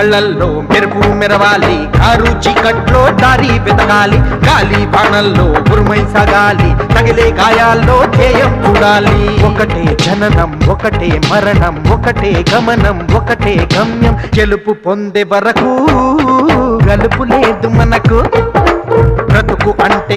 కళ్ళల్లో మెరుపు మెరవాలి, కారు చీకట్లో దారి వెతకాలి, గాలి బాణల్లో ఉరుమై సాగాలి, తగిలే గాయాల్లో ధ్యేయం చూడాలి. ఒకటే జననం ఒకటే మరణం, ఒకటే గమనం ఒకటే గమ్యం, గెలుపు పొందే వరకు గలుపు లేదు మనకు. బ్రతుకు అంటే